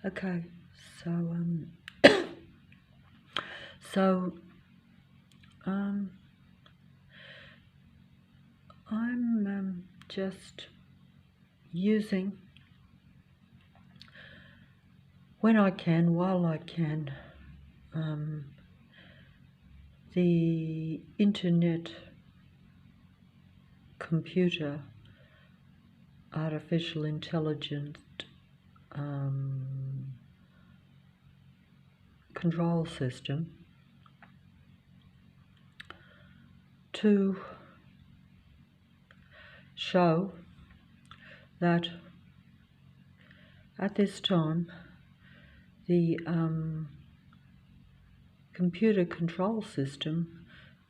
Okay, so so um, I'm just using, when I can, while I can, um, the internet, computer, artificial intelligence um, control system to show that at this time the computer control system,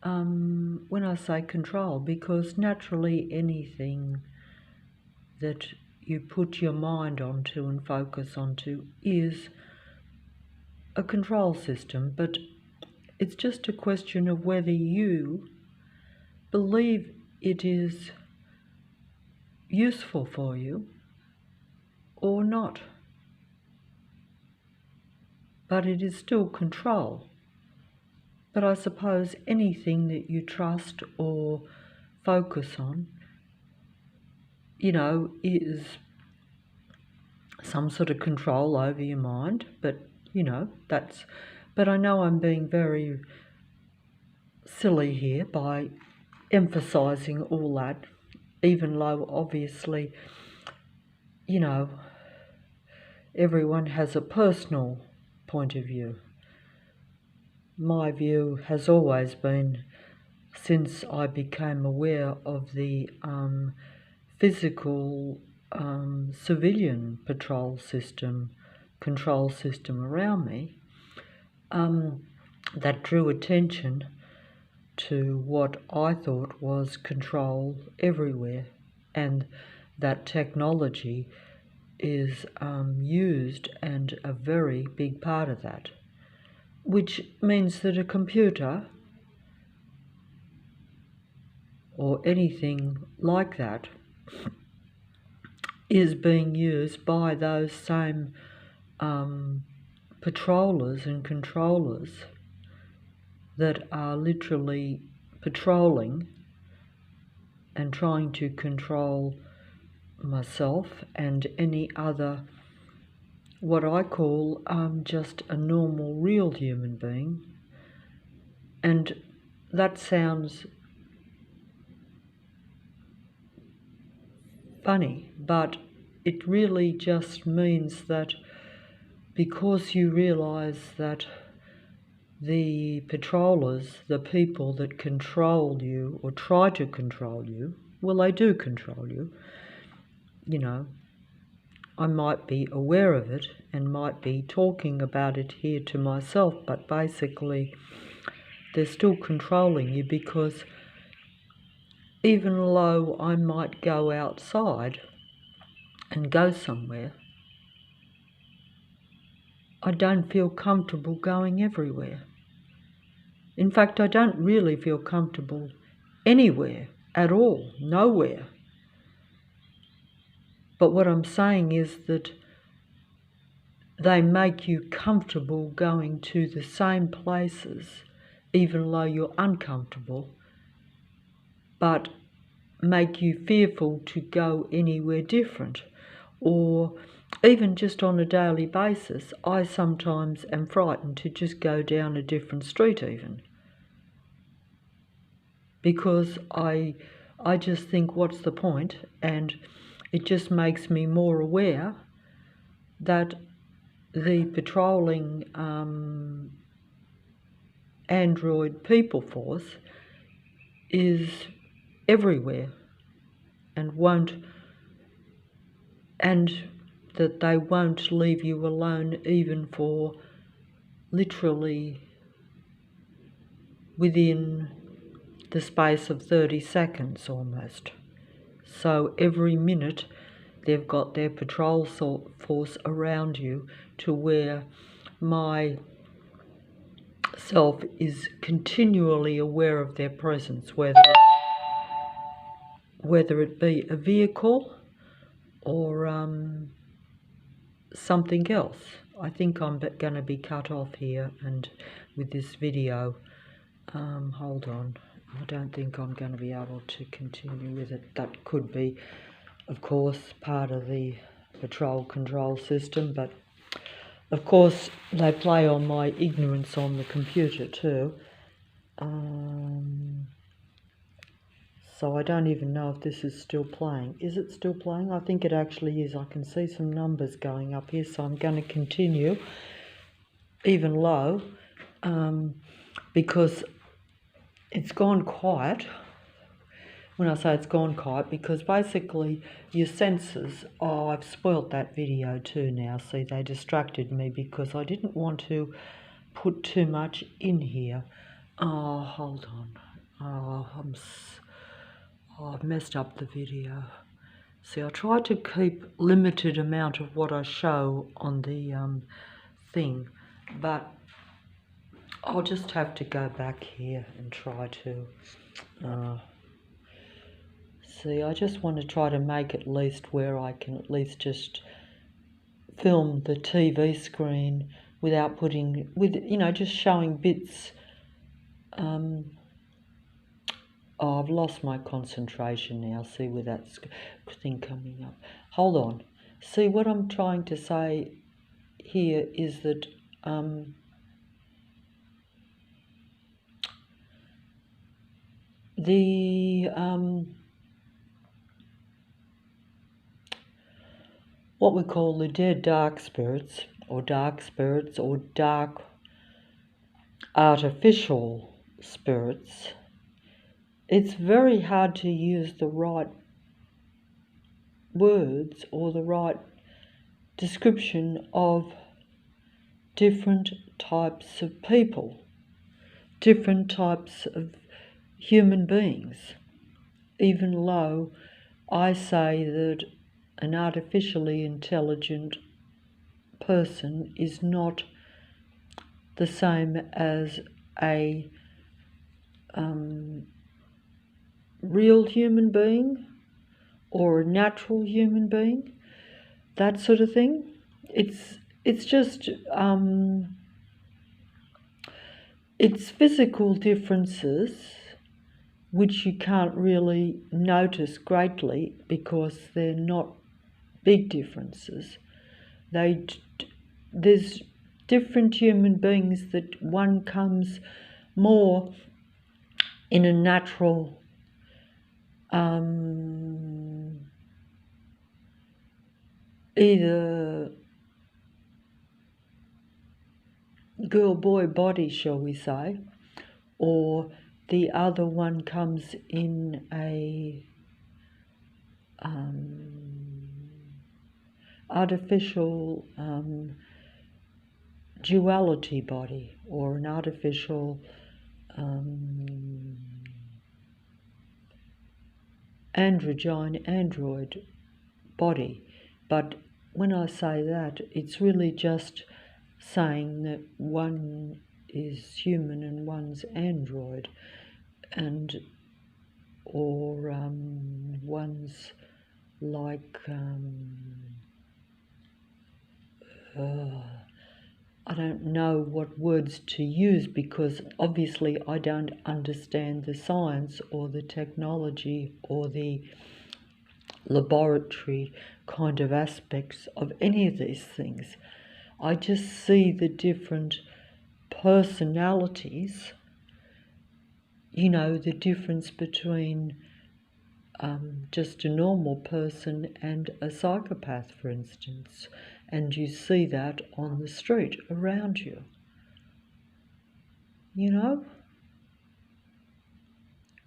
when I say control, because naturally anything that you put your mind onto and focus onto is a control system, but it's just a question of whether you believe it is useful for you or not. But it is still control. But I suppose anything that you trust or focus on, is some sort of control over your mind. But, but I know I'm being very silly here by emphasising all that, even though obviously, everyone has a personal point of view. My view has always been, since I became aware of the physical civilian control system around me, that drew attention to what I thought was control everywhere, and that technology is used and a very big part of that, which means that a computer or anything like that is being used by those same patrollers and controllers that are literally patrolling and trying to control myself and any other, what I call just a normal, real human being. And that sounds funny, but it really just means that because you realise that the patrollers, the people that control you or try to control you, well, they do control you. I might be aware of it and might be talking about it here to myself, but basically they're still controlling you, because even though I might go outside and go somewhere, I don't feel comfortable going everywhere. In fact, I don't really feel comfortable anywhere at all, nowhere. But what I'm saying is that they make you comfortable going to the same places, even though you're uncomfortable, but make you fearful to go anywhere different. Or even just on a daily basis, I sometimes am frightened to just go down a different street even. Because I just think, what's the point? And it just makes me more aware that the patrolling android people force is everywhere and that they won't leave you alone even for literally within the space of 30 seconds almost. So every minute they've got their patrol force around you, to where my self is continually aware of their presence, whether it be a vehicle or something else. I think I'm going to be cut off here and with this video. Hold on. I don't think I'm going to be able to continue with it. That could be, of course, part of the patrol control system, but of course they play on my ignorance on the computer too. So I don't even know if this is still playing. Is it still playing? I think it actually is. I can see some numbers going up here, so I'm going to continue even low because it's gone quiet. When I say it's gone quiet, because basically your senses, oh, I've spoilt that video too now. See, they distracted me because I didn't want to put too much in here. Oh, hold on. Oh, I've messed up the video. See, I try to keep limited amount of what I show on the thing, but I'll just have to go back here and try to see. I just want to try to make at least where I can at least just film the TV screen without putting, just showing bits. Oh, I've lost my concentration now. See, with that thing coming up. Hold on. See, what I'm trying to say here is that what we call the dead dark spirits or dark artificial spirits, it's very hard to use the right words or the right description of different types of people, different types of human beings. Even though I say that an artificially intelligent person is not the same as a real human being or a natural human being, that sort of thing. It's just it's physical differences which you can't really notice greatly because they're not big differences. There's different human beings that one comes more in a natural either girl boy body, shall we say, or the other one comes in a artificial duality body, or an artificial android body. But when I say that, it's really just saying that one is human and one's android, or one's like I don't know what words to use because obviously I don't understand the science or the technology or the laboratory kind of aspects of any of these things. I just see the different personalities, the difference between just a normal person and a psychopath, for instance, and you see that on the street around you,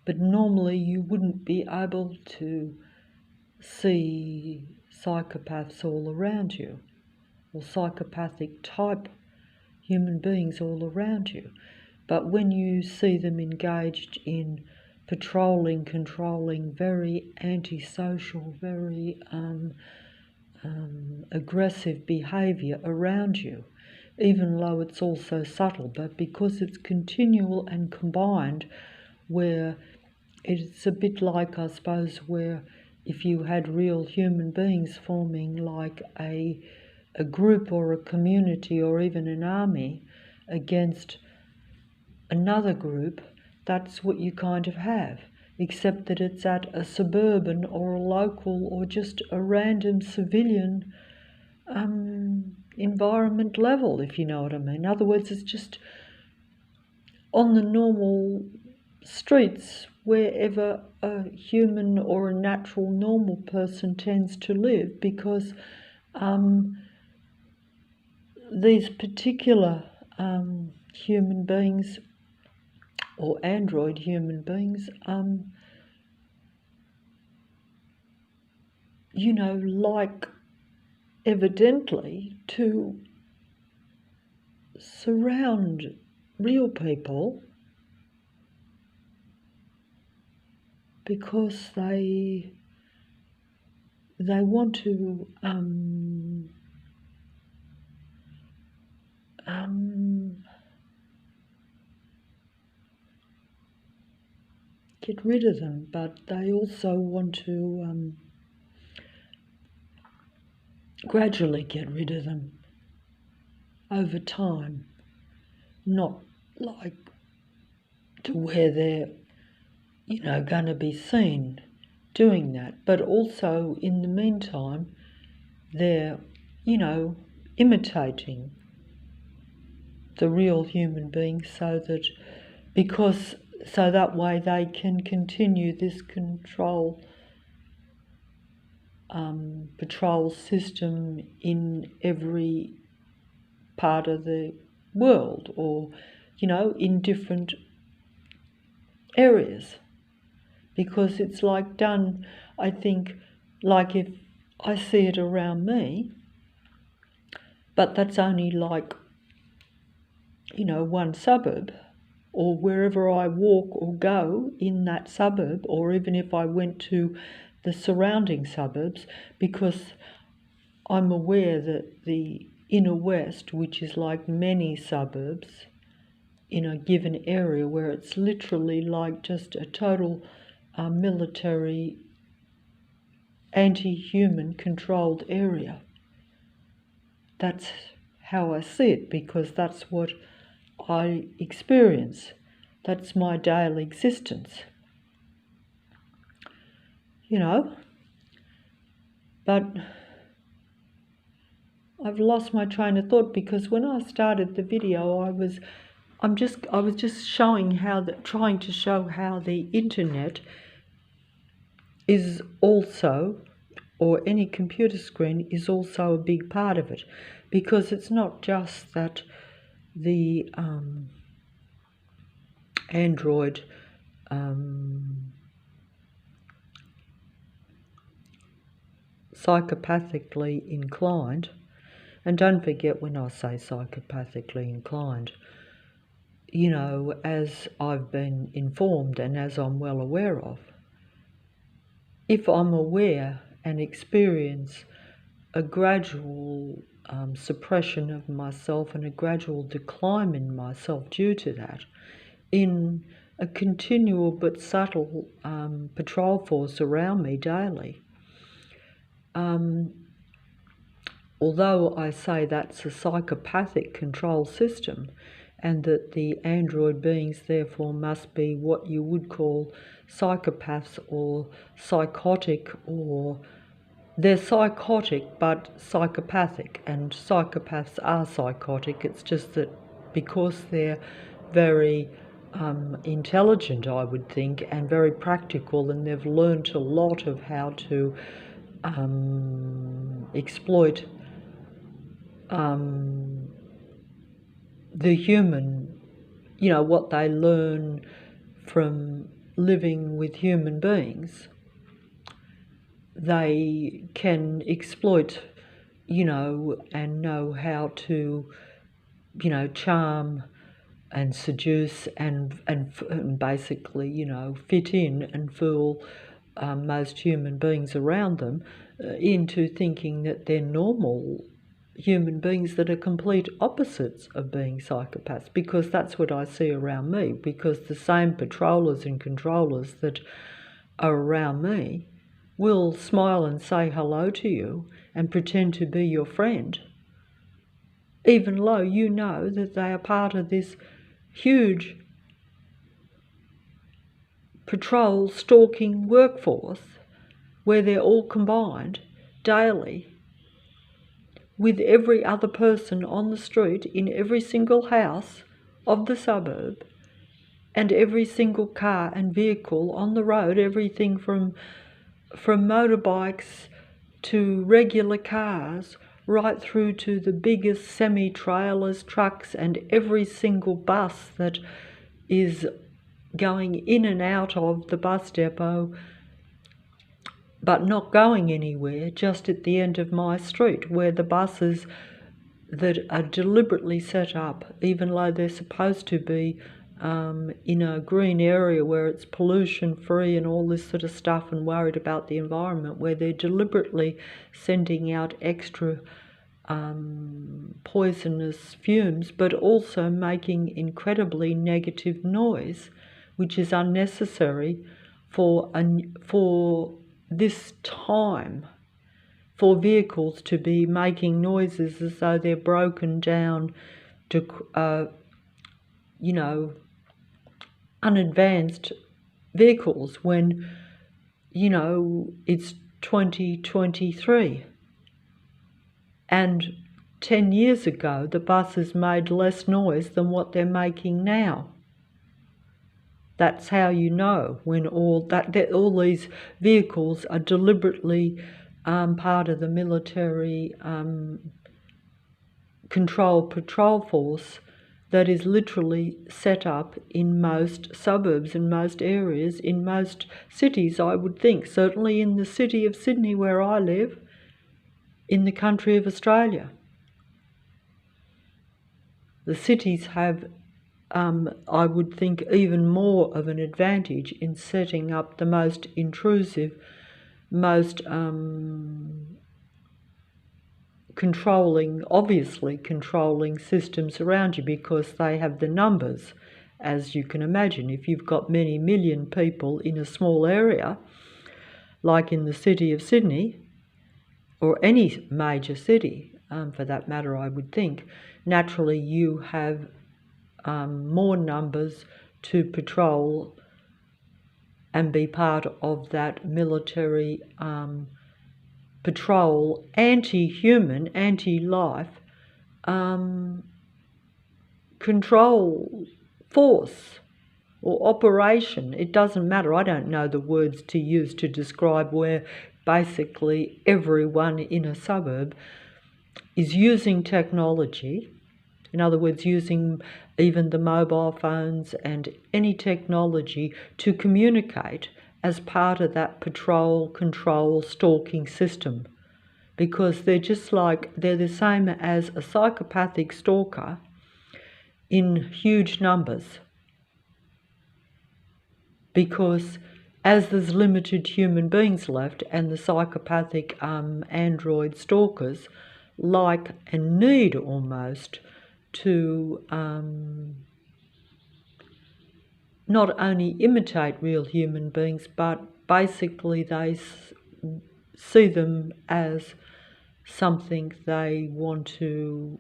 But normally you wouldn't be able to see psychopaths all around you, or psychopathic type human beings all around you. But when you see them engaged in patrolling, controlling, very antisocial, very aggressive behaviour around you, even though it's also subtle, but because it's continual and combined, where it's a bit like, I suppose, where if you had real human beings forming like a group or a community or even an army against another group, that's what you kind of have, except that it's at a suburban or a local or just a random civilian environment level, if you know what I mean. In other words, it's just on the normal streets wherever a human or a natural normal person tends to live, because these particular human beings or android human beings, like evidently to surround real people because they want to get rid of them, but they also want to gradually get rid of them over time, not like to where they're going to be seen doing that, but also in the meantime they're imitating the real human beings so that way they can continue this patrol system in every part of the world, or in different areas, because it's like done, I think, like if I see it around me, but that's only like one suburb, or wherever I walk or go in that suburb, or even if I went to the surrounding suburbs, because I'm aware that the inner west, which is like many suburbs in a given area, where it's literally like just a total military, anti-human controlled area. That's how I see it, because that's what I experience. That's my daily existence. But I've lost my train of thought, because when I started the video, I was just showing trying to show how the internet is also, or any computer screen is also a big part of it, because it's not just that the Android psychopathically inclined, and don't forget when I say psychopathically inclined, as I've been informed and as I'm well aware of, if I'm aware and experience a gradual suppression of myself and a gradual decline in myself due to that, in a continual but subtle patrol force around me daily, although I say that's a psychopathic control system, and that the android beings therefore must be what you would call psychopaths or psychotic, or they're psychotic but psychopathic, and psychopaths are psychotic. It's just that because they're very intelligent, I would think, and very practical, and they've learned a lot of how to exploit the human, what they learn from living with human beings, they can exploit, and know how to, charm and seduce and basically, fit in and fool most human beings around them into thinking that they're normal human beings that are complete opposites of being psychopaths, because that's what I see around me, because the same patrollers and controllers that are around me will smile and say hello to you and pretend to be your friend, even though you know that they are part of this huge patrol stalking workforce where they're all combined daily with every other person on the street in every single house of the suburb and every single car and vehicle on the road, everything from motorbikes to regular cars right through to the biggest semi-trailers, trucks, and every single bus that is going in and out of the bus depot but not going anywhere, just at the end of my street, where the buses that are deliberately set up, even though they're supposed to be in a green area where it's pollution free and all this sort of stuff, and worried about the environment, where they're deliberately sending out extra poisonous fumes, but also making incredibly negative noise, which is unnecessary for this time, for vehicles to be making noises as though they're broken down to unadvanced vehicles, when it's 2023. And 10 years ago, the buses made less noise than what they're making now. That's how you know when all these vehicles are deliberately part of the military control patrol force that is literally set up in most suburbs, in most areas, in most cities, I would think. Certainly in the city of Sydney, where I live, in the country of Australia. The cities have, I would think, even more of an advantage in setting up the most intrusive, most obviously controlling systems around you, because they have the numbers, as you can imagine. If you've got many million people in a small area, like in the city of Sydney, or any major city for that matter, I would think, naturally you have more numbers to patrol and be part of that military patrol, anti-human, anti-life control force or operation. It doesn't matter. I don't know the words to use to describe where basically everyone in a suburb is using technology. In other words, using even the mobile phones and any technology to communicate as part of that patrol, control, stalking system. Because they're the same as a psychopathic stalker in huge numbers. Because as there's limited human beings left, and the psychopathic android stalkers like and need almost to not only imitate real human beings, but basically they see them as something they want to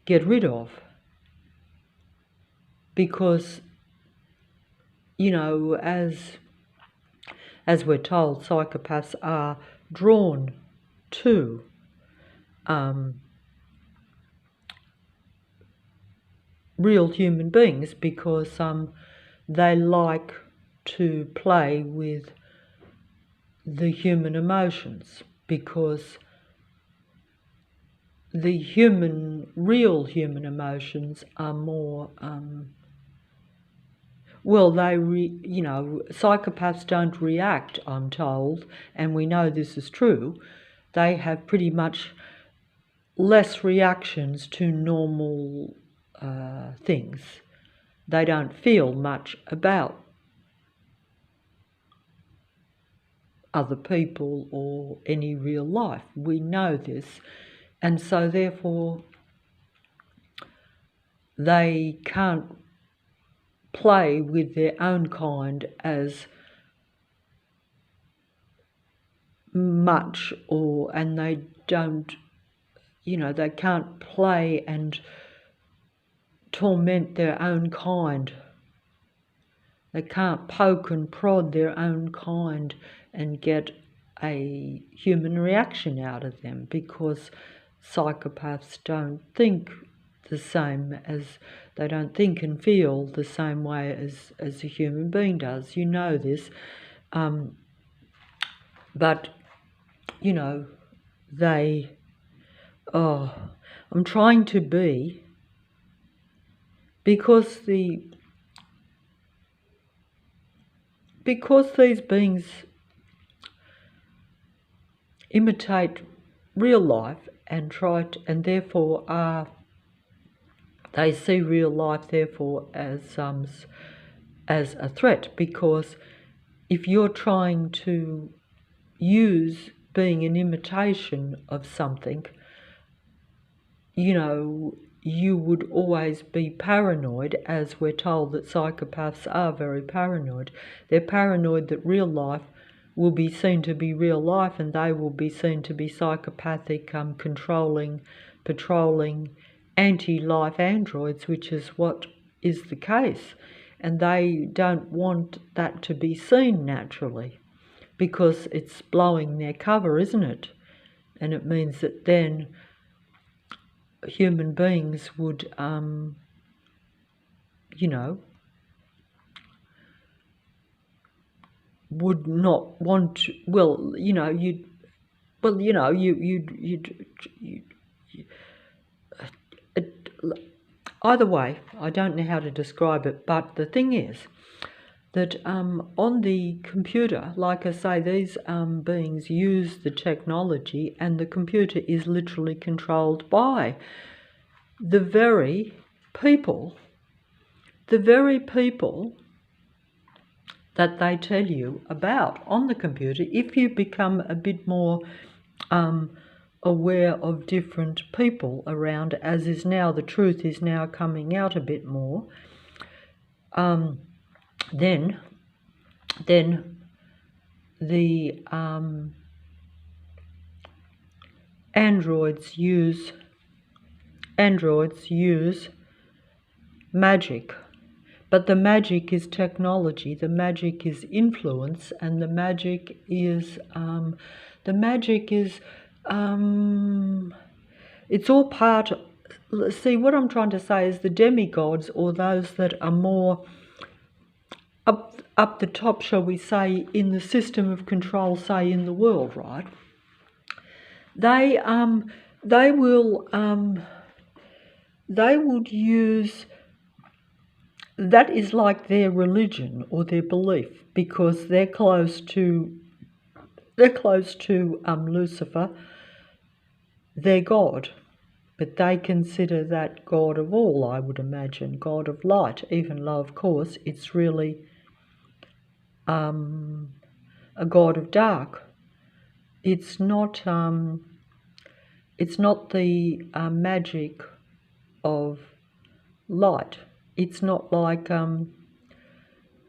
get rid of. Because, as we're told, psychopaths are drawn to real human beings, because they like to play with the human emotions, because the real human emotions are more psychopaths don't react, I'm told, and we know this is true. They have pretty much less reactions to normal things. They don't feel much about other people or any real life. We know this, and so therefore they can't play with their own kind as much, and they don't, they can't play and torment their own kind. They can't poke and prod their own kind and get a human reaction out of them, because psychopaths don't think the same as, they don't think and feel the same way as a human being does. You know this. But, I'm trying to be, because these beings imitate real life and therefore they see real life therefore as a threat. Because if you're trying to use being an imitation of something, you would always be paranoid, as we're told that psychopaths are very paranoid. They're paranoid that real life will be seen to be real life, and they will be seen to be psychopathic, controlling, patrolling, anti-life androids, which is what is the case. And they don't want that to be seen naturally, because it's blowing their cover, isn't it? And it means that then human beings would, would not want to, either way, I don't know how to describe it, but the thing is that on the computer, like I say, these beings use the technology, and the computer is literally controlled by the very people that they tell you about on the computer. If you become a bit more aware of different people around, as is now, the truth is now coming out a bit more, then the androids use magic. But the magic is technology, the magic is influence, and the magic is it's all part. See, what I'm trying to say is the demigods, or those that are more up the top, shall we say, in the system of control, say in the world, right? They would use, that is like their religion or their belief, because they're close to Lucifer, their God. But they consider that God of all, I would imagine, God of light, even though, of course, it's really a God of dark. It's not the magic of light. It's not like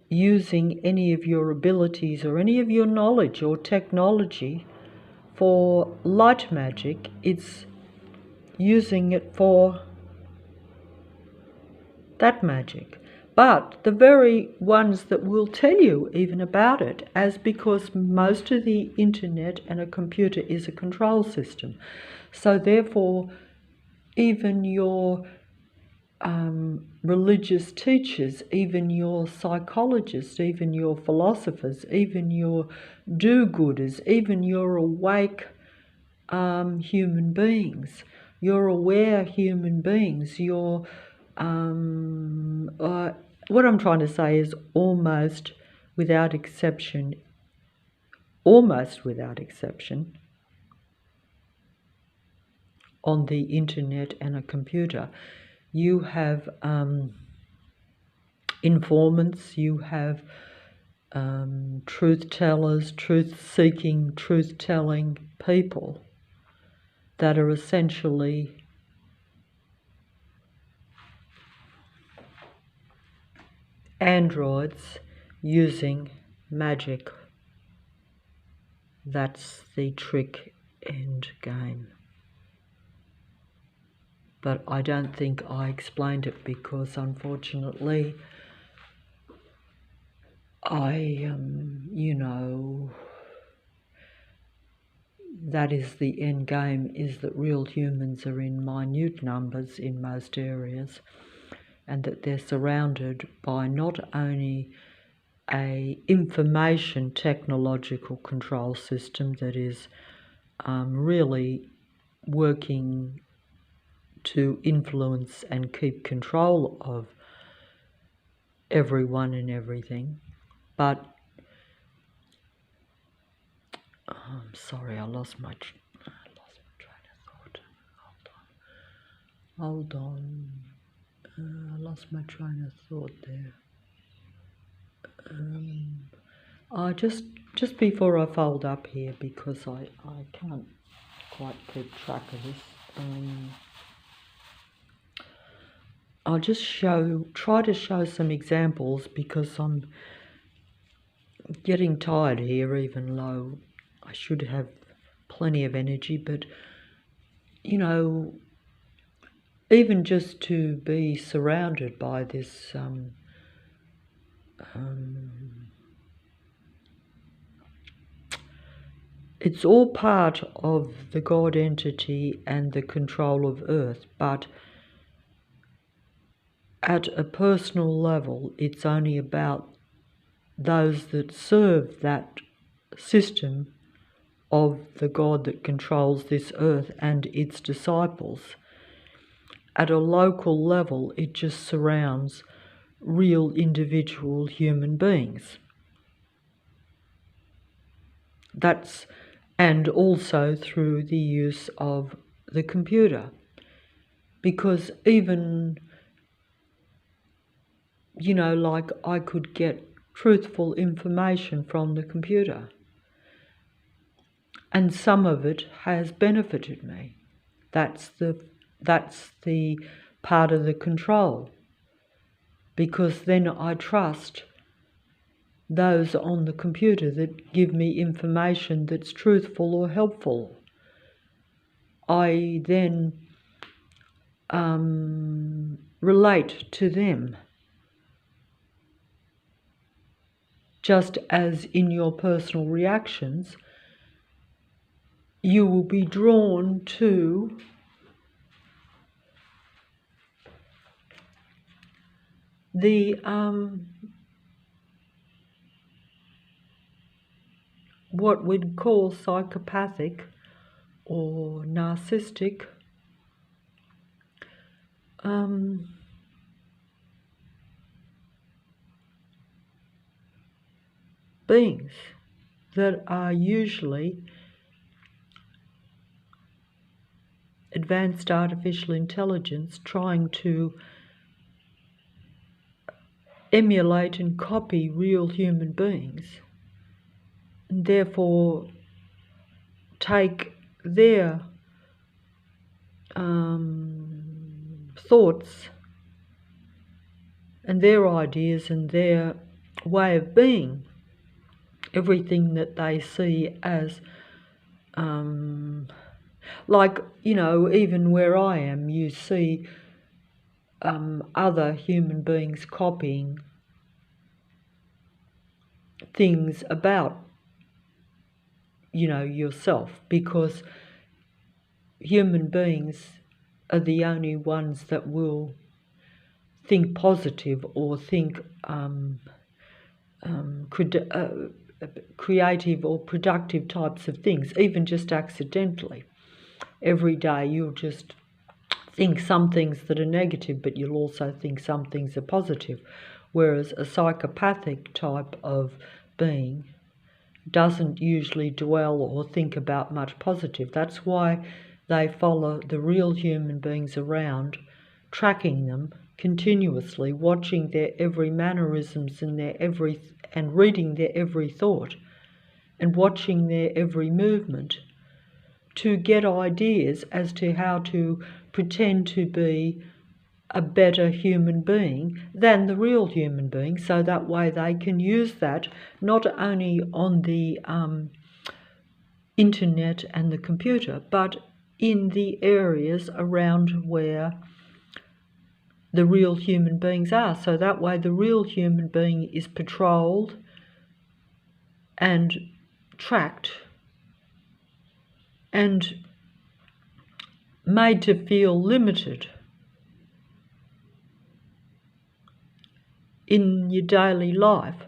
using any of your abilities or any of your knowledge or technology for light magic. It's using it for that magic. But the very ones that will tell you even about it, as because most of the internet and a computer is a control system, so therefore even your religious teachers, even your psychologists, even your philosophers, even your do-gooders, even your awake human beings, your aware human beings, your what I'm trying to say is almost without exception, on the internet and a computer, you have informants, you have truth tellers, truth-seeking, truth-telling people that are essentially androids using magic. That's the trick end game. But I don't think I explained it because, unfortunately, that is the end game, is that real humans are in minute numbers in most areas, and that they're surrounded by not only a information technological control system that is really working to influence and keep control of everyone and everything, but I'm sorry, I lost my train of thought. Hold on. I lost my train of thought there. I just before I fold up here, because I can't quite keep track of this. I'll just try to show some examples, because I'm getting tired here, even though I should have plenty of energy. But even just to be surrounded by this it's all part of the God entity and the control of Earth, but at a personal level, it's only about those that serve that system of the God that controls this earth and its disciples. At a local level, it just surrounds real individual human beings. And also through the use of the computer. Because even, like, I could get truthful information from the computer, and some of it has benefited me. That's the part of the control, because then I trust those on the computer that give me information that's truthful or helpful. I then relate to them, just as in your personal reactions, you will be drawn to the what we'd call psychopathic or narcissistic beings that are usually advanced artificial intelligence trying to emulate and copy real human beings, and therefore take their thoughts and their ideas and their way of being, everything that they see as like, even where I am, you see other human beings copying things about yourself, because human beings are the only ones that will think positive or think creative or productive types of things, even just accidentally. Every day you'll just think some things that are negative, but you'll also think some things are positive, whereas a psychopathic type of being doesn't usually dwell or think about much positive. That's why they follow the real human beings around, tracking them continuously, watching their every mannerisms and reading their every thought and watching their every movement, to get ideas as to how to pretend to be a better human being than the real human being, so that way they can use that not only on the internet and the computer, but in the areas around where the real human beings are. So that way the real human being is patrolled and tracked and made to feel limited in your daily life,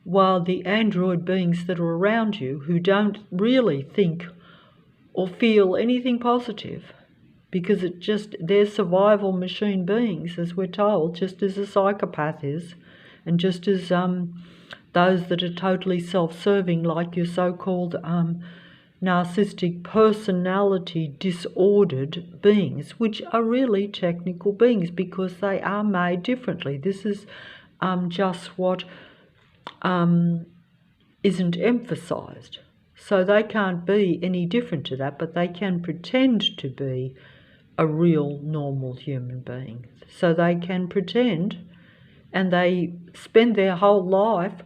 while the android beings that are around you, who don't really think or feel anything positive, because they're survival machine beings, as we're told, just as a psychopath is, and just as those that are totally self-serving, like your so-called narcissistic personality disordered beings, which are really technical beings because they are made differently. This is just what isn't emphasized. So they can't be any different to that, but they can pretend to be a real normal human being. So they can pretend, and they spend their whole life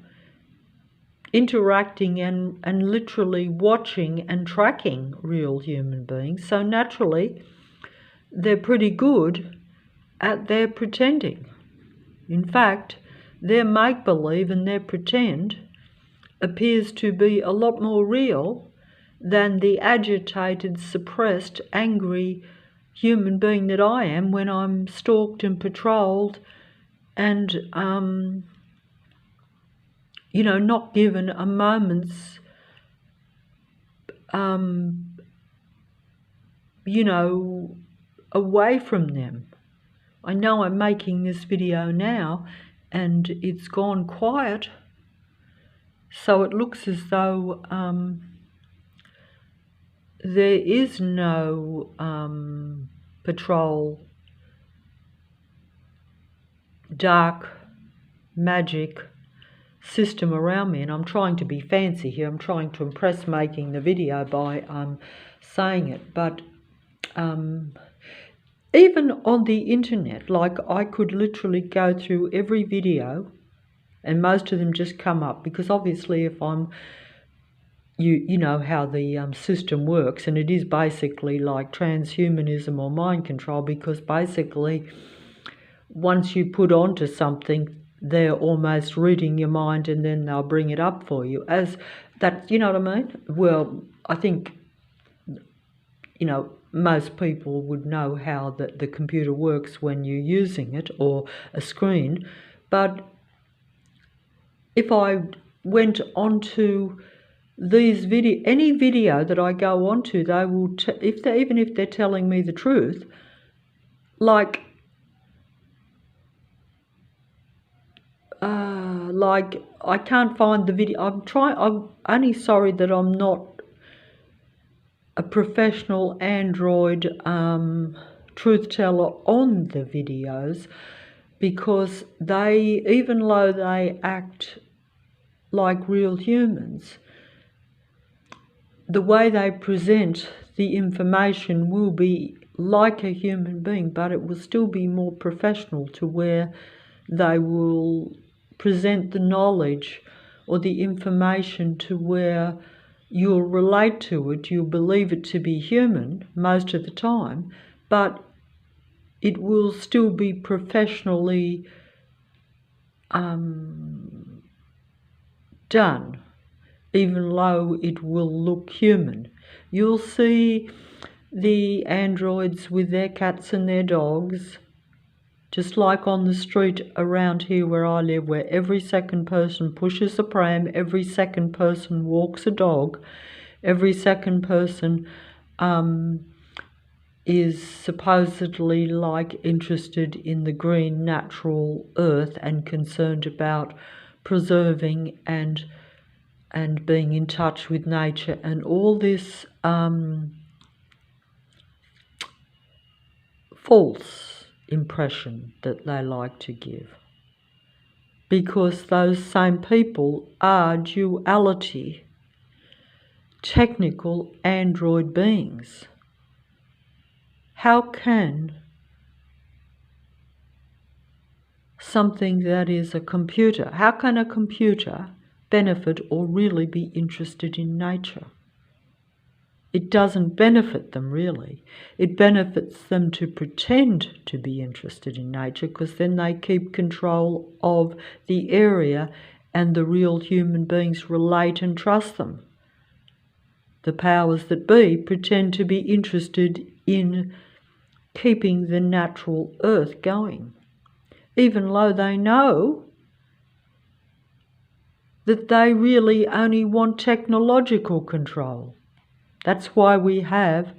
interacting and literally watching and tracking real human beings. So naturally, they're pretty good at their pretending. In fact, their make-believe and their pretend appears to be a lot more real than the agitated, suppressed, angry human being that I am when I'm stalked and patrolled and, not given a moment's, away from them. I know I'm making this video now and it's gone quiet, so it looks as though there is no patrol, dark magic system around me, and I'm trying to be fancy here. I'm trying to impress making the video by saying it, but even on the internet, like I could literally go through every video and most of them just come up, because obviously if I'm, you know how the system works, and it is basically like transhumanism or mind control, because basically once you put onto something, they're almost reading your mind and then they'll bring it up for you as that, you know what I mean? Well, I think, most people would know how the computer works when you're using it, or a screen. But if I went onto any video that I go onto, they will, even if they're telling me the truth, like I can't find the video. I'm only sorry that I'm not a professional android truth teller on the videos, because even though they act like real humans, the way they present the information will be like a human being, but it will still be more professional, to where they will present the knowledge or the information to where you'll relate to it, you'll believe it to be human most of the time, but it will still be professionally done, even though it will look human. You'll see the androids with their cats and their dogs, just like on the street around here where I live, where every second person pushes a pram, every second person walks a dog, every second person is supposedly like interested in the green natural earth and concerned about preserving and being in touch with nature, and all this false impression that they like to give, because those same people are duality, technical android beings. How can something that is a computer, how can a computer benefit or really be interested in nature? It doesn't benefit them really. It benefits them to pretend to be interested in nature, because then they keep control of the area and the real human beings relate and trust them. The powers that be pretend to be interested in keeping the natural earth going, even though they know that they really only want technological control. That's why we have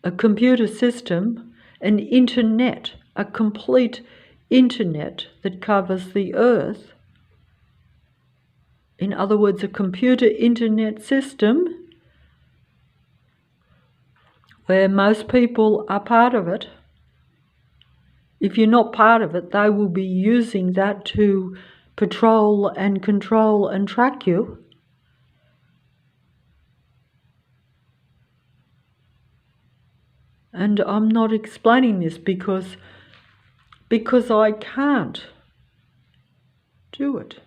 a computer system, an internet, a complete internet that covers the earth. In other words, a computer internet system where most people are part of it. If you're not part of it, they will be using that to patrol and control and track you. And I'm not explaining this because I can't do it.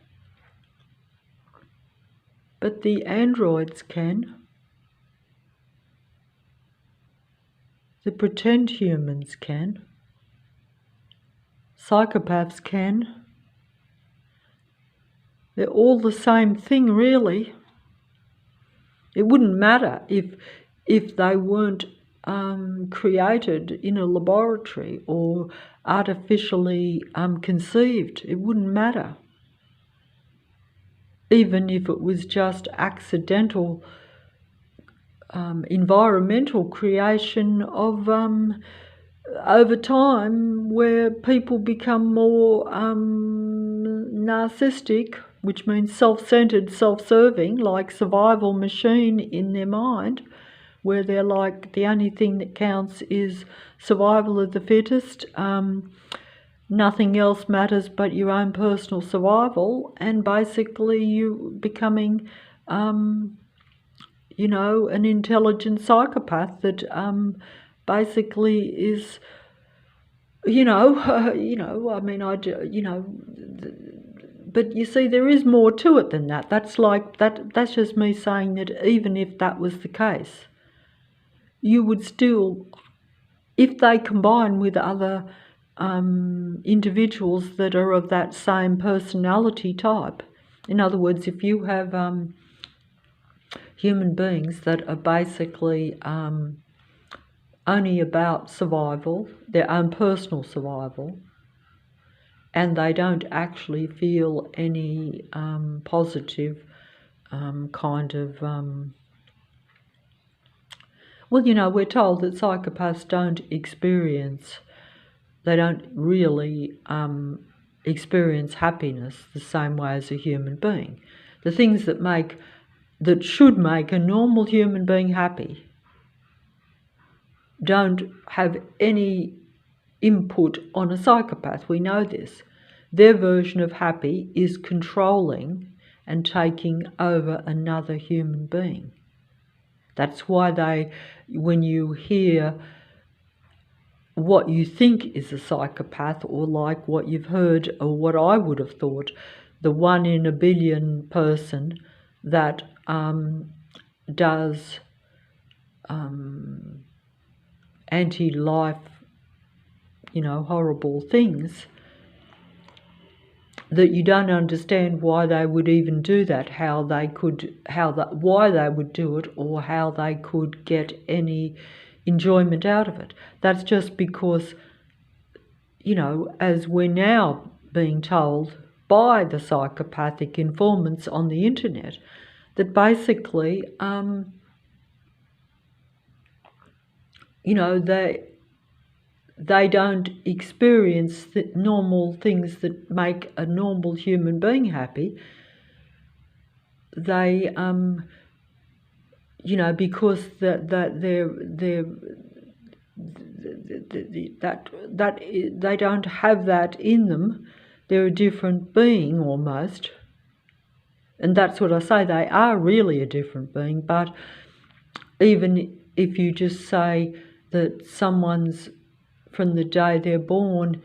But the androids can. The pretend humans can. Psychopaths can. They're all the same thing, really. It wouldn't matter if they weren't created in a laboratory or artificially conceived. It wouldn't matter. Even if it was just accidental environmental creation of over time, where people become more narcissistic, which means self-centered, self-serving, like survival machine in their mind, where they're like, the only thing that counts is survival of the fittest, nothing else matters but your own personal survival, and basically you becoming an intelligent psychopath that basically is, but you see, there is more to it than that. That's just me saying that even if that was the case, you would still, if they combine with other individuals that are of that same personality type. In other words, if you have human beings that are basically only about survival, their own personal survival, and they don't actually feel any positive kind of... we're told that psychopaths don't really experience happiness the same way as a human being. The things that should make a normal human being happy don't have any input on a psychopath. We know this. Their version of happy is controlling and taking over another human being. That's why when you hear what you think is a psychopath, or like what you've heard, or what I would have thought, the 1 in a billion person that does anti-life, horrible things, that you don't understand why they would even do that, why they would do it, or how they could get any enjoyment out of it. That's just because, as we're now being told by the psychopathic informants on the internet, that basically, they don't experience the normal things that make a normal human being happy. They, because they don't have that in them. They're a different being almost. And that's what I say, they are really a different being. But even if you just say that someone's, from the day they're born,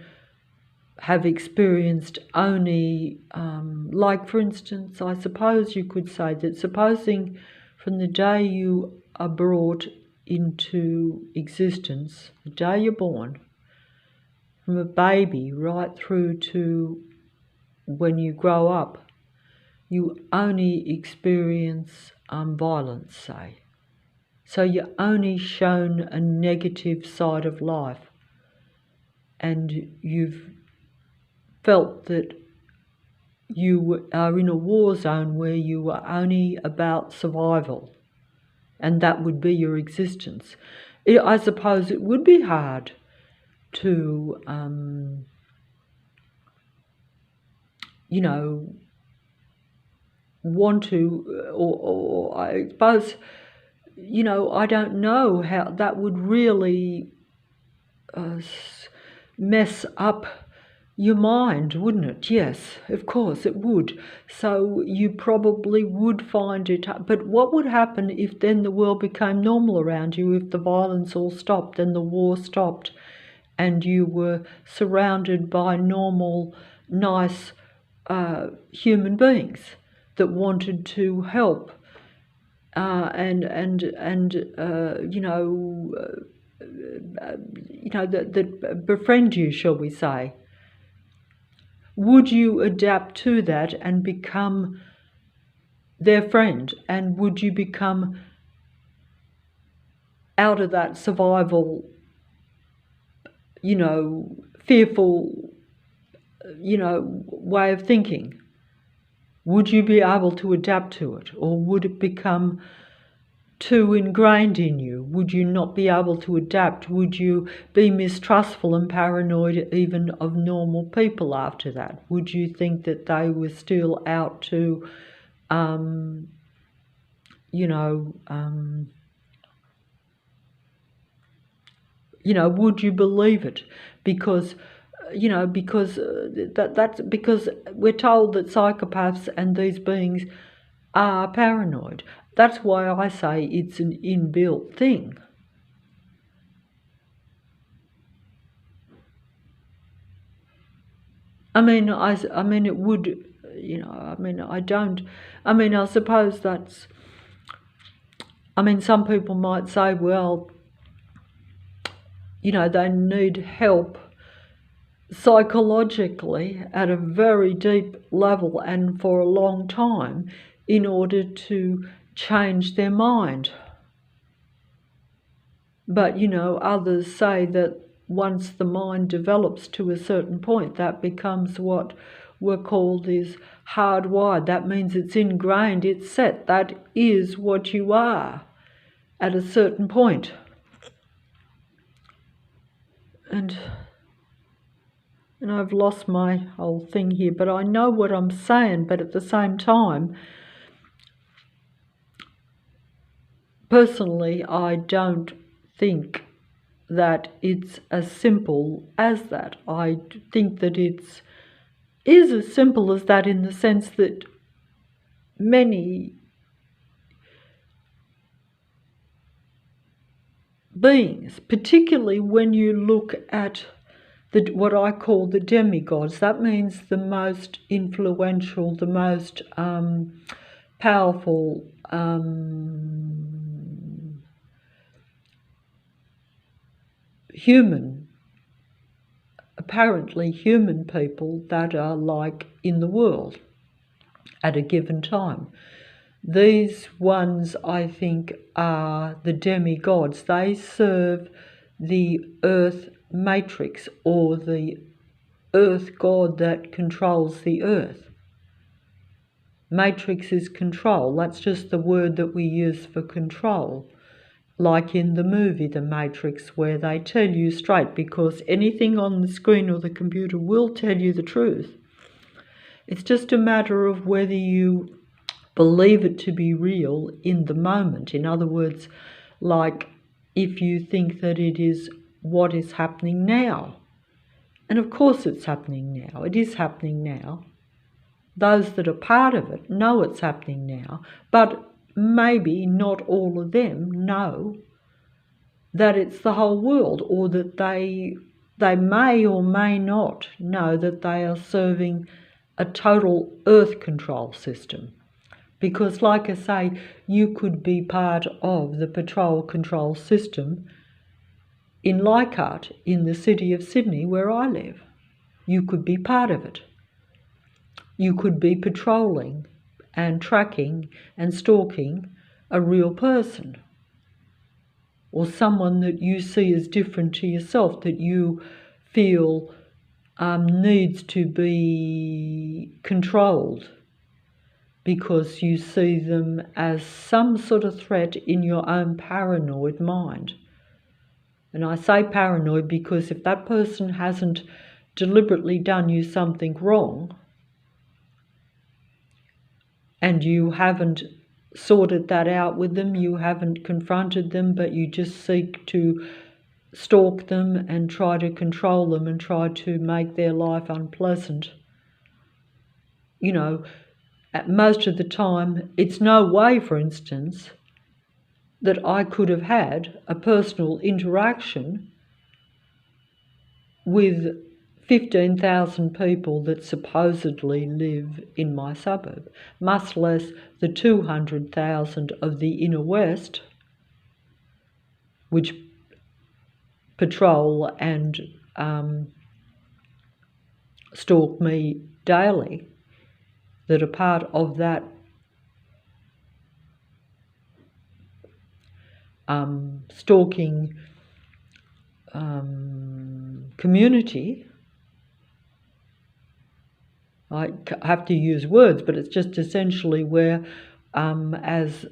have experienced only, like for instance, I suppose you could say that supposing from the day you are brought into existence, the day you're born, from a baby right through to when you grow up, you only experience violence, say. So you're only shown a negative side of life, and you've felt that you are in a war zone where you are only about survival, and that would be your existence. I suppose it would be hard to, want to, or I suppose, I don't know how that would really mess up your mind, wouldn't it? Yes, of course it would. So you probably would find it. But what would happen if then the world became normal around you, if the violence all stopped and the war stopped and you were surrounded by normal, nice human beings that wanted to help that befriend you, shall we say? Would you adapt to that and become their friend? And would you become out of that survival, fearful, way of thinking? Would you be able to adapt to it? Or would it become too ingrained in you? Would you not be able to adapt? Would you be mistrustful and paranoid even of normal people after that? Would you think that they were still out to, would you believe it? Because that's because we're told that psychopaths and these beings are paranoid. That's why I say it's an inbuilt thing. I mean, it would, I suppose that's, some people might say, well, they need help psychologically at a very deep level and for a long time in order to change their mind. But, others say that once the mind develops to a certain point, that becomes what we're called is hardwired. That means it's ingrained, it's set. That is what you are at a certain point. And I've lost my whole thing here, but I know what I'm saying, but at the same time, personally, I don't think that it's as simple as that. I think that it is as simple as that in the sense that many beings, particularly when you look at what I call the demigods, that means the most influential, the most powerful, apparently human people that are like in the world at a given time. These ones, I think, are the demigods. They serve the earth matrix, or the earth god that controls the earth. Matrix is control. That's just the word that we use for control. Like in the movie The Matrix, where they tell you straight, because anything on the screen or the computer will tell you the truth. It's just a matter of whether you believe it to be real in the moment. In other words, like if you think that it is what is happening now. And of course it's happening now. It is happening now. Those that are part of it know it's happening now, but maybe not all of them know that it's the whole world, or that they may or may not know that they are serving a total earth control system. Because, like I say, you could be part of the patrol control system in Leichhardt, in the city of Sydney, where I live. You could be part of it. You could be patrolling and tracking and stalking a real person, or someone that you see as different to yourself, that you feel needs to be controlled because you see them as some sort of threat in your own paranoid mind. And I say paranoid because if that person hasn't deliberately done you something wrong and you haven't sorted that out with them, you haven't confronted them, but you just seek to stalk them and try to control them and try to make their life unpleasant, you know, most of the time, it's no way, for instance, that I could have had a personal interaction with 15,000 people that supposedly live in my suburb, much less the 200,000 of the inner west, which patrol and stalk me daily, that are part of that stalking community. I have to use words, but it's just essentially where, as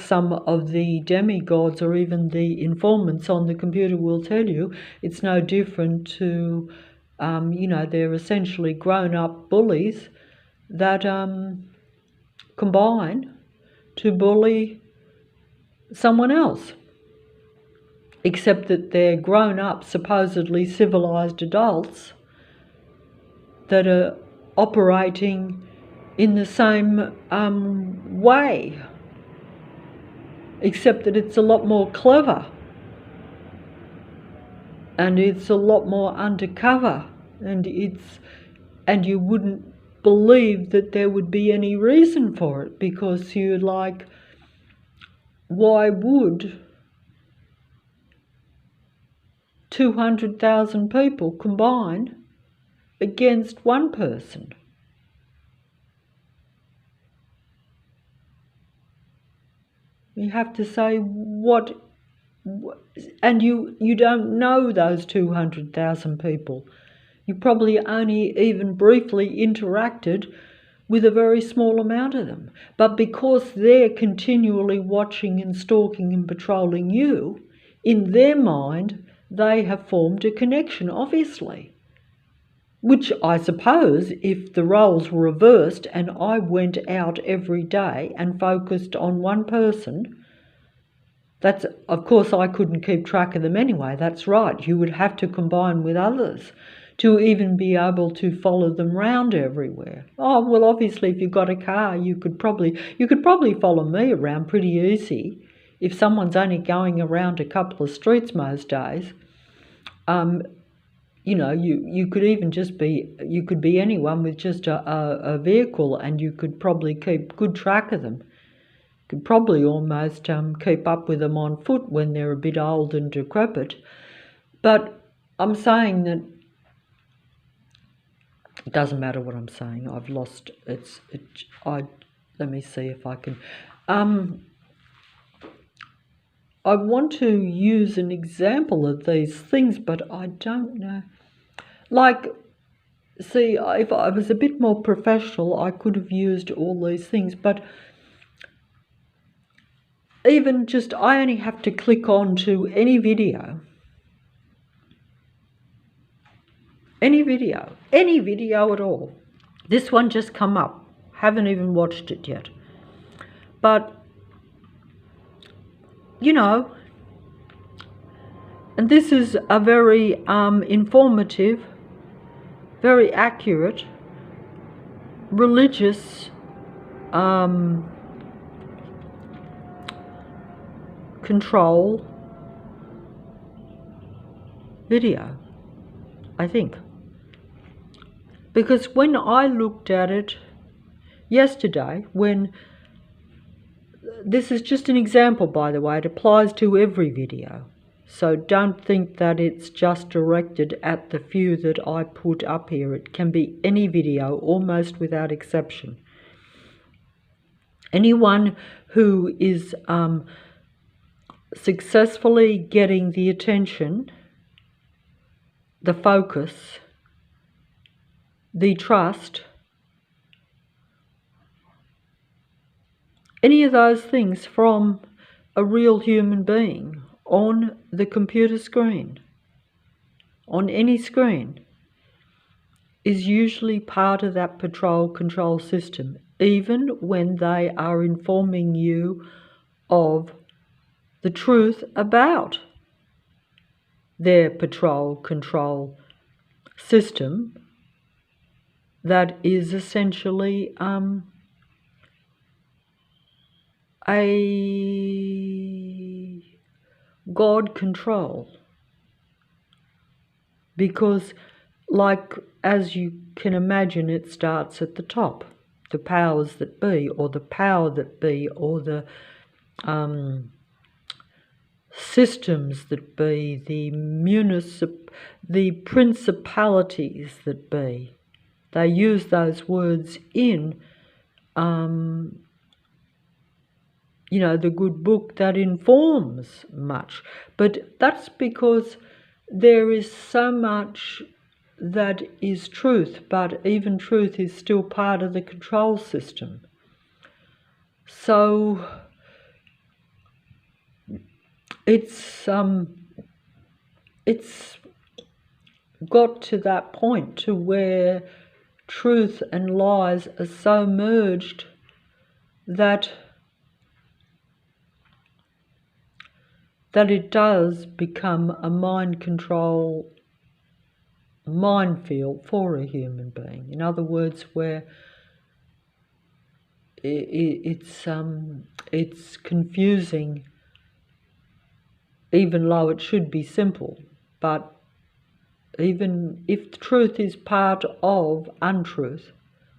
some of the demigods or even the informants on the computer will tell you, it's no different to, they're essentially grown-up bullies that combine to bully someone else, except that they're grown-up, supposedly civilized adults that are operating in the same way, except that it's a lot more clever and it's a lot more undercover, and you wouldn't believe that there would be any reason for it, because you're like, why would 200,000 people combine against one person? You have to say what, and you don't know those 200,000 people. You probably only even briefly interacted with a very small amount of them. But because they're continually watching and stalking and patrolling you, in their mind, they have formed a connection, obviously. Which I suppose, if the roles were reversed and I went out every day and focused on one person, that's, of course, I couldn't keep track of them anyway. That's right. You would have to combine with others to even be able to follow them round everywhere. Oh, well, obviously, if you've got a car, you could probably follow me around pretty easy. If someone's only going around a couple of streets most days, you could even you could be anyone with just a vehicle, and you could probably keep good track of them. Could probably almost keep up with them on foot when they're a bit old and decrepit. But I'm saying that it doesn't matter what I'm saying. I've lost let me see if I can. I want to use an example of these things, but I don't know. Like, see, if I was a bit more professional, I could have used all these things, but even just, I only have to click on to any video at all. This one just come up. Haven't even watched it yet. But, and this is a very informative, very accurate, religious control video, I think. Because when I looked at it yesterday, when this is just an example, by the way. It applies to every video. So don't think that it's just directed at the few that I put up here. It can be any video, almost without exception. Anyone who is successfully getting the attention, the focus, the trust, any of those things from a real human being on the computer screen, on any screen, is usually part of that patrol control system, even when they are informing you of the truth about their patrol control system that is essentially a God control. Because, like, as you can imagine, it starts at the top. The powers that be, or the power that be, or the systems that be, the principalities that be. They use those words in, the good book that informs much. But that's because there is so much that is truth, but even truth is still part of the control system. So it's got to that point to where truth and lies are so merged that it does become a mind control minefield for a human being. In other words, where it's confusing, even though it should be simple. But even if the truth is part of untruth,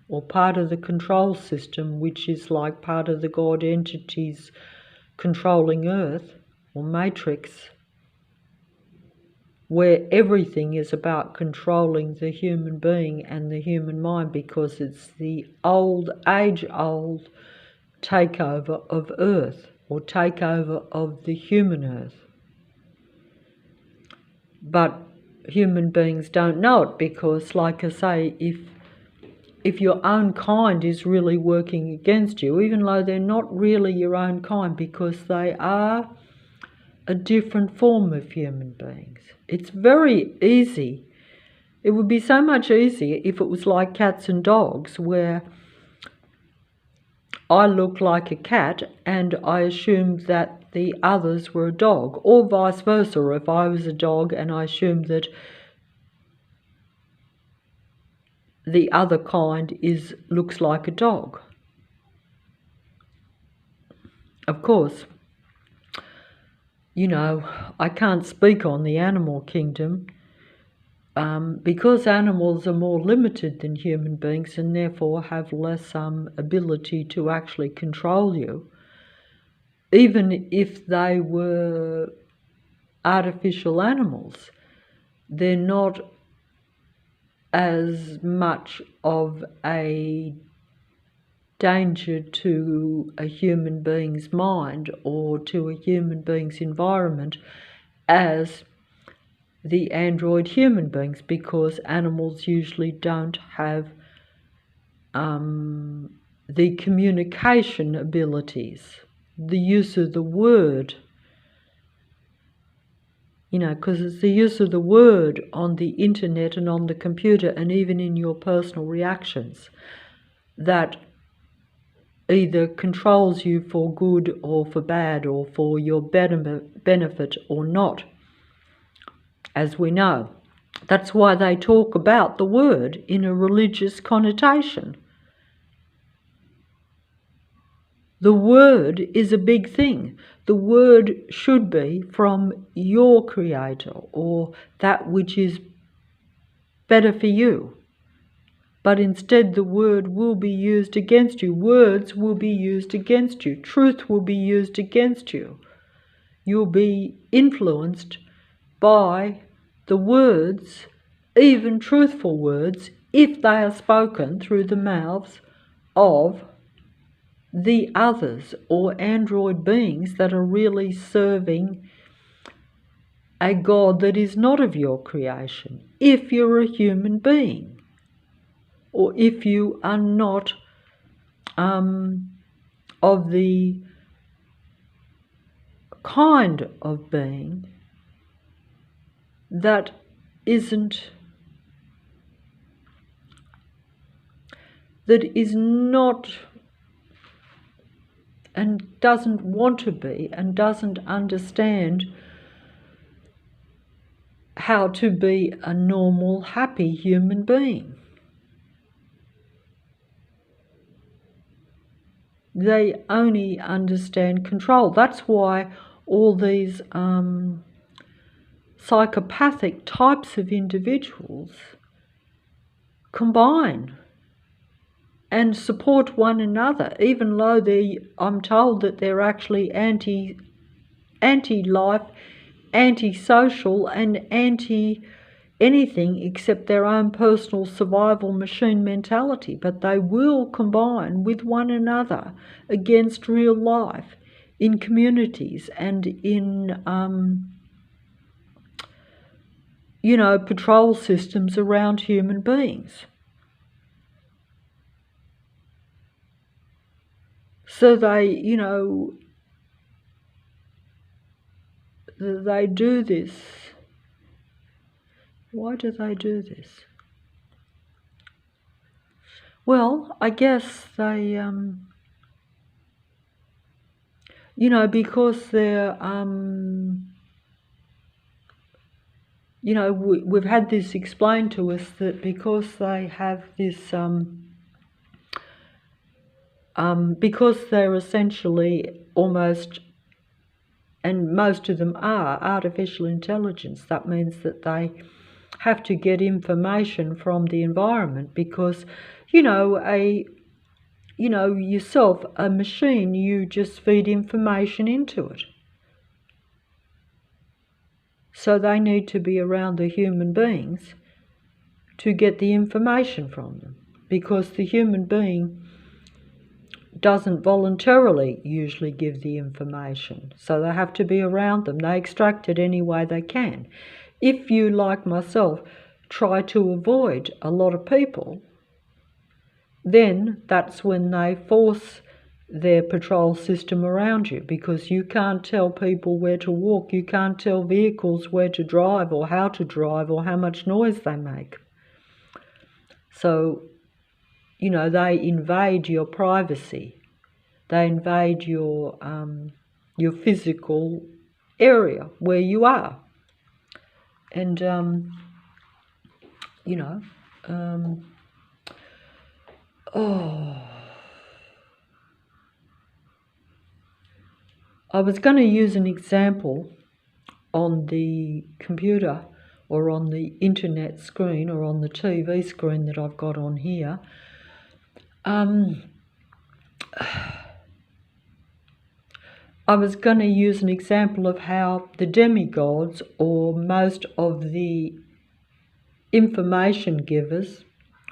or part of the control system, which is like part of the God entities controlling Earth, or matrix, where everything is about controlling the human being and the human mind, because it's the age-old takeover of Earth, or takeover of the human Earth. But human beings don't know it, because, like I say, if your own kind is really working against you, even though they're not really your own kind, because they are a different form of human beings. It's very easy. It would be so much easier if it was like cats and dogs, where I look like a cat and I assumed that the others were a dog, or vice versa. If I was a dog and I assumed that the other kind looks like a dog. Of course, I can't speak on the animal kingdom because animals are more limited than human beings, and therefore have less ability to actually control you. Even if they were artificial animals, they're not as much of a danger to a human being's mind or to a human being's environment as the android human beings, because animals usually don't have the communication abilities, the use of the word, because it's the use of the word on the internet and on the computer, and even in your personal reactions, that either controls you for good or for bad, or for your benefit or not, as we know. That's why they talk about the word in a religious connotation. The word is a big thing. The word should be from your creator, or that which is better for you. but instead the word will be used against you. Words will be used against you. Truth will be used against you. You'll be influenced by the words, even truthful words, if they are spoken through the mouths of the others or android beings that are really serving a God that is not of your creation. If you're a human being, or if you are not of the kind of being that is not and doesn't want to be and doesn't understand how to be a normal, happy human being. They only understand control. That's why all these psychopathic types of individuals combine and support one another, even though I'm told that they're actually anti-life, anti-social, and anti-anything except their own personal survival machine mentality. But they will combine with one another against real life in communities and in patrol systems around human beings. So they do this. Why do they do this? Well, I guess they, because they're, we've had this explained to us that because they have this, because they're essentially almost, and most of them are, artificial intelligence, that means that they have to get information from the environment because, yourself, a machine, you just feed information into it. So they need to be around the human beings to get the information from them, because the human being doesn't voluntarily usually give the information. So they have to be around them. They extract it any way they can. If you, like myself, try to avoid a lot of people, then that's when they force their patrol system around you, because you can't tell people where to walk, you can't tell vehicles where to drive or how to drive or how much noise they make. So, they invade your privacy, they invade your physical area where you are, and I was going to use an example on the computer or on the internet screen or on the TV screen that I've got on here. I was going to use an example of how the demigods, or most of the information givers,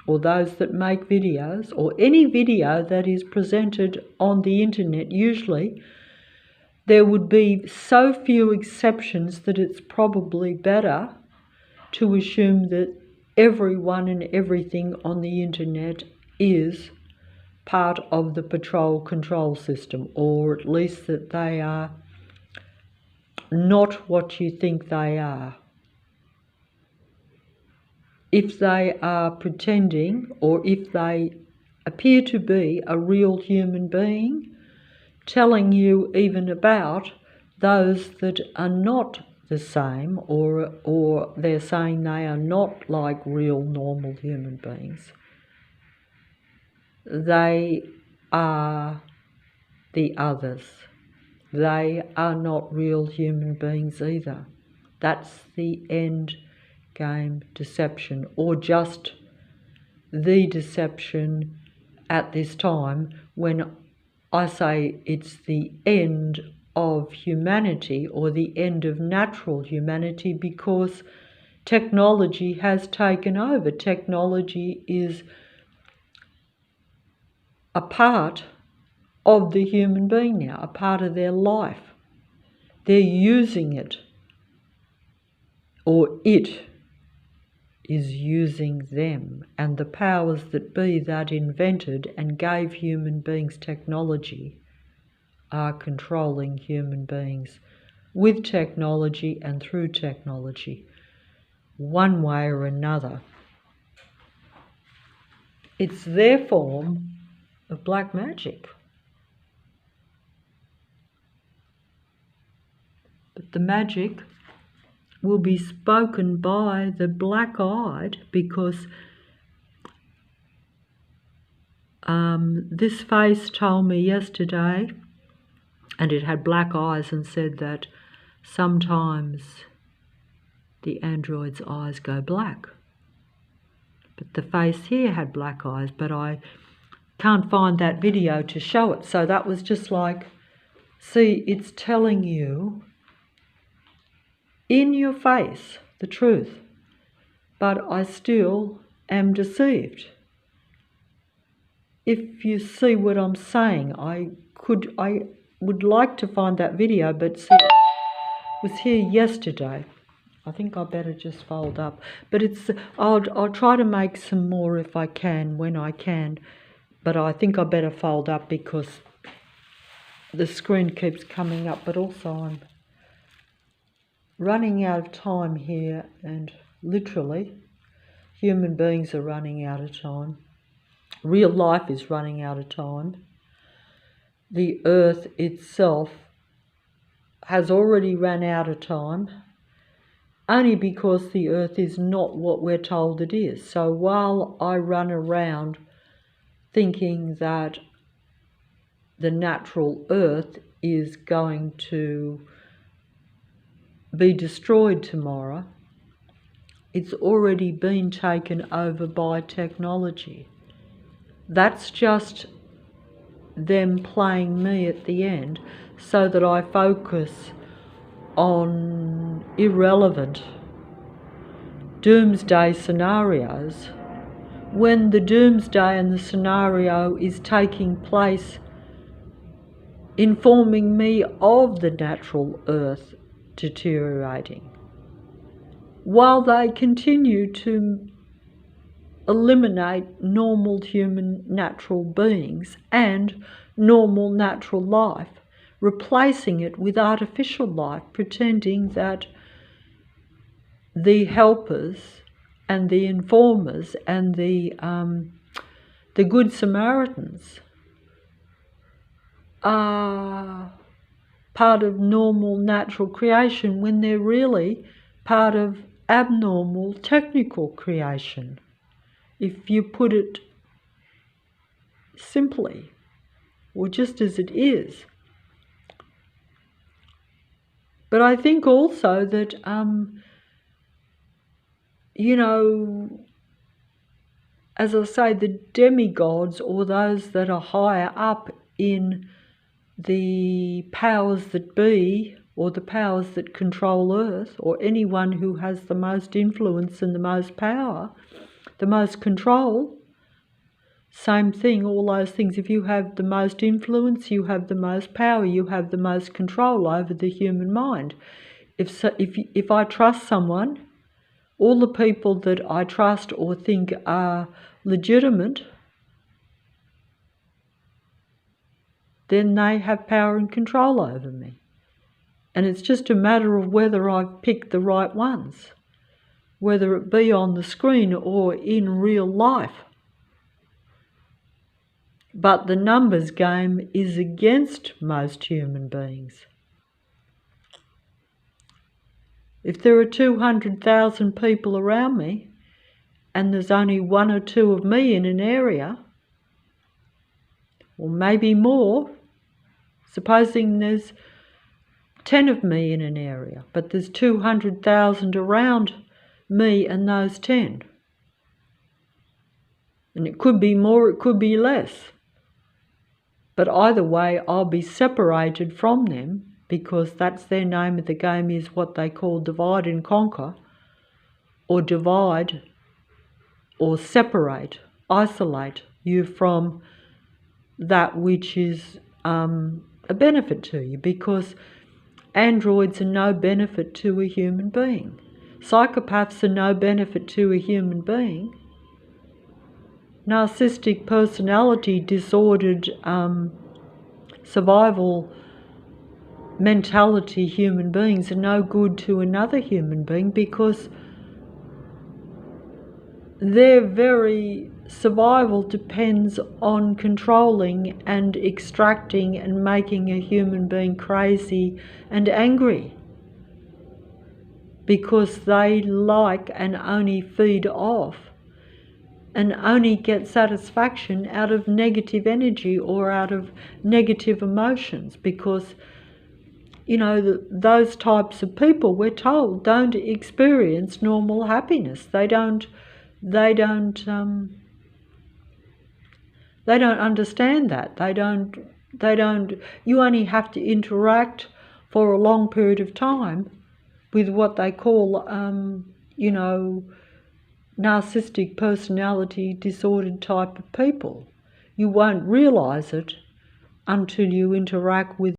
or those that make videos, or any video that is presented on the internet, usually there would be so few exceptions that it's probably better to assume that everyone and everything on the internet is part of the patrol control system, or at least that they are not what you think they are. If they are pretending, or if they appear to be a real human being, telling you even about those that are not the same, or they're saying they are not like real normal human beings, they are the others. They are not real human beings either. That's the end game deception, or just the deception at this time when I say it's the end of humanity or the end of natural humanity, because technology has taken over. Technology is a part of the human being now, a part of their life. They're using it, or it is using them, and the powers that be that invented and gave human beings technology are controlling human beings with technology and through technology, one way or another. It's their form of black magic. But the magic will be spoken by the black-eyed, because this face told me yesterday, and it had black eyes, and said that sometimes the android's eyes go black. But the face here had black eyes, but I can't find that video to show it. So that was just like, see, it's telling you in your face the truth, but I still am deceived. If you see what I'm saying, I would like to find that video, but see, it was here yesterday. I think I better just fold up. But I'll try to make some more if I can, when I can. But I think I better fold up because the screen keeps coming up. But also I'm running out of time here, and literally human beings are running out of time. Real life is running out of time. The earth itself has already run out of time, only because the earth is not what we're told it is. So while I run around thinking that the natural earth is going to be destroyed tomorrow, it's already been taken over by technology. That's just them playing me at the end so that I focus on irrelevant doomsday scenarios, when the doomsday and the scenario is taking place informing me of the natural earth deteriorating, while they continue to eliminate normal human natural beings and normal natural life, replacing it with artificial life, pretending that the helpers and the informers and the good Samaritans are part of normal natural creation, when they're really part of abnormal technical creation, if you put it simply, or just as it is. But I think also that, as I say, the demigods, or those that are higher up in the powers that be, or the powers that control earth, or anyone who has the most influence and the most power, the most control, same thing, all those things. If you have the most influence, you have the most power, you have the most control over the human mind. If I trust someone, all the people that I trust or think are legitimate, then they have power and control over me. And it's just a matter of whether I've picked the right ones, whether it be on the screen or in real life. But the numbers game is against most human beings. If there are 200,000 people around me and there's only 1 or 2 of me in an area, or maybe more, supposing there's 10 of me in an area, but there's 200,000 around me and those 10. And it could be more, it could be less. But either way, I'll be separated from them, because that's their name of the game, is what they call divide and conquer, or divide or separate, isolate you from that which is a benefit to you, because androids are no benefit to a human being. Psychopaths are no benefit to a human being. Narcissistic personality disordered survival mentality human beings are no good to another human being, because their very survival depends on controlling and extracting and making a human being crazy and angry, because they like and only feed off and only get satisfaction out of negative energy or out of negative emotions, because those types of people, we're told, don't experience normal happiness. They don't understand that. They don't. You only have to interact for a long period of time with what they call, narcissistic personality disordered type of people. You won't realise it until you interact with